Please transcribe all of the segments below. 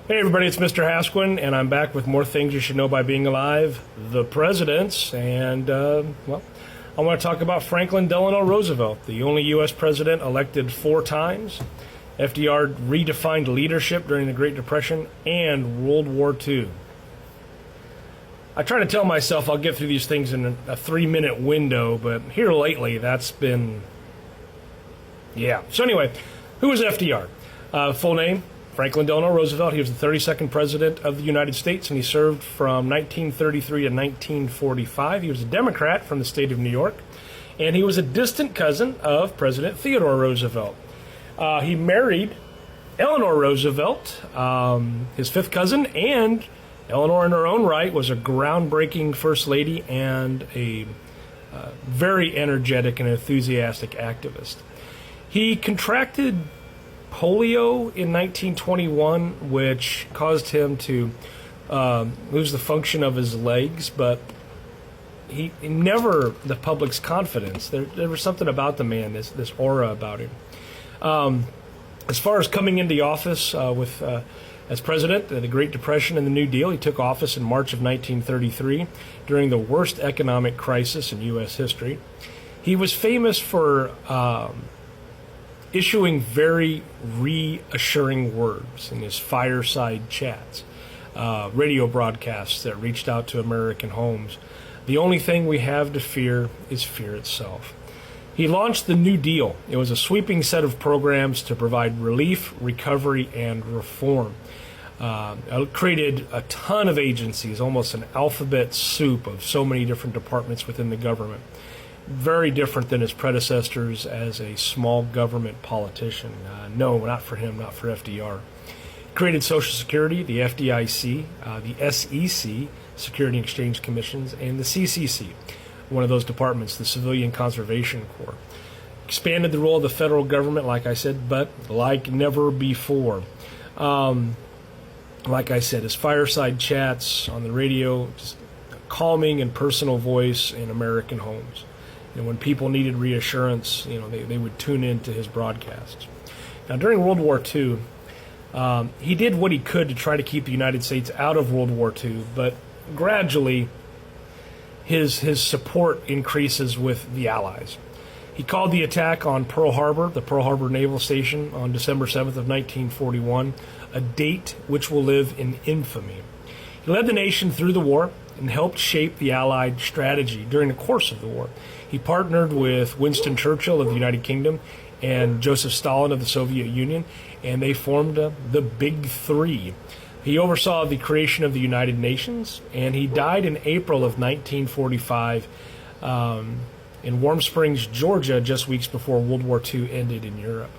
Hey everybody, it's Mr. Hasquin, and I'm back with more things you should know by being alive, the presidents, and, I want to talk about Franklin Delano Roosevelt, the only U.S. president elected 4 times. FDR redefined leadership during the Great Depression and World War II. I try to tell myself I'll get through these things in a 3-minute window, but here lately that's been... yeah. So anyway, who was FDR? Full name? Franklin Delano Roosevelt. He was the 32nd President of the United States, and he served from 1933 to 1945. He was a Democrat from the state of New York, and he was a distant cousin of President Theodore Roosevelt. He married Eleanor Roosevelt, his 5th cousin, and Eleanor in her own right was a groundbreaking First Lady and a very energetic and enthusiastic activist. He contracted polio in 1921, which caused him to lose the function of his legs, but he never the public's confidence. There was something about the man, this aura about him. As far as coming into office as president, the Great Depression and the New Deal, he took office in March of 1933 during the worst economic crisis in U.S. history. He was famous for issuing very reassuring words in his fireside chats, radio broadcasts that reached out to American homes. The only thing we have to fear is fear itself. He launched the New Deal. It was a sweeping set of programs to provide relief, recovery, and reform. It created a ton of agencies, almost an alphabet soup of so many different departments within the government. Very different than his predecessors as a small government politician. No, not for him, not for FDR. Created Social Security, the FDIC, the SEC, Security and Exchange Commissions, and the CCC, one of those departments, the Civilian Conservation Corps. Expanded the role of the federal government, like I said, but like never before. Like I said, his fireside chats on the radio, just calming and personal voice in American homes. And when people needed reassurance, they would tune into his broadcasts. Now, during World War II, he did what he could to try to keep the United States out of World War II, but gradually his support increases with the Allies. He called the attack on Pearl Harbor, the Pearl Harbor Naval Station, on December 7th of 1941, a date which will live in infamy. He led the nation through the war and helped shape the Allied strategy during the course of the war. He partnered with Winston Churchill of the United Kingdom and Joseph Stalin of the Soviet Union, and they formed the Big Three. He oversaw the creation of the United Nations, and he died in April of 1945 in Warm Springs, Georgia, just weeks before World War II ended in Europe.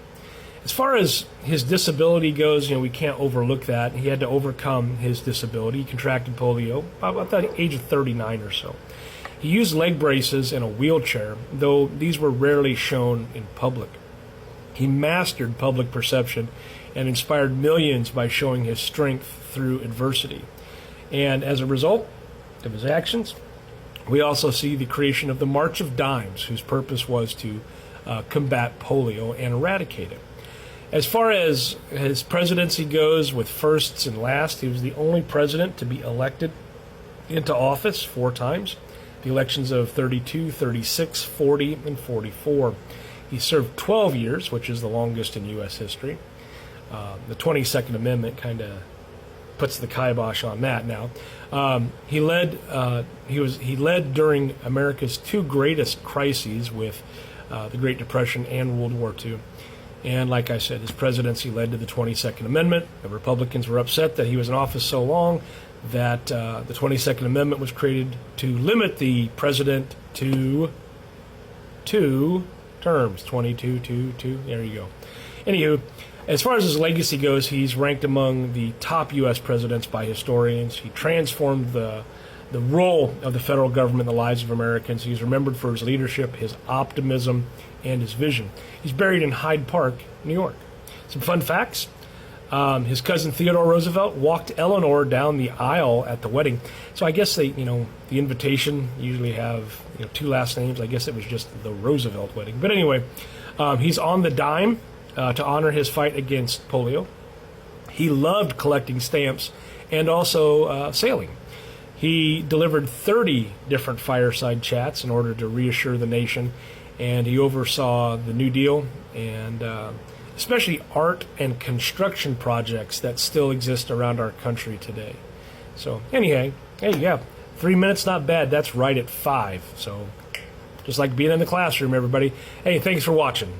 As far as his disability goes, we can't overlook that. He had to overcome his disability. He contracted polio about the age of 39 or so. He used leg braces and a wheelchair, though these were rarely shown in public. He mastered public perception and inspired millions by showing his strength through adversity. And as a result of his actions, we also see the creation of the March of Dimes, whose purpose was to combat polio and eradicate it. As far as his presidency goes, with firsts and lasts, he was the only president to be elected into office 4 times. The elections of 32, 36, 40, and 44. He served 12 years, which is the longest in U.S. history. The 22nd Amendment kind of puts the kibosh on that now. He led during America's 2 greatest crises with the Great Depression and World War II. And like I said, his presidency led to the 22nd Amendment. The Republicans were upset that he was in office so long that the 22nd Amendment was created to limit the president to 2 terms. 22, 2, 2. There you go. Anywho, as far as his legacy goes, he's ranked among the top U.S. presidents by historians. He transformed the role of the federal government in the lives of Americans. He's remembered for his leadership, his optimism, and his vision. He's buried in Hyde Park, New York. Some fun facts. His cousin Theodore Roosevelt walked Eleanor down the aisle at the wedding. So I guess the invitation usually have 2 last names. I guess it was just the Roosevelt wedding. But anyway, he's on the dime to honor his fight against polio. He loved collecting stamps and also sailing. He delivered 30 different fireside chats in order to reassure the nation, and he oversaw the New Deal and especially art and construction projects that still exist around our country today. So anyhow, hey, yeah, 3 minutes, not bad. That's right at 5. So just like being in the classroom, everybody. Hey, thanks for watching.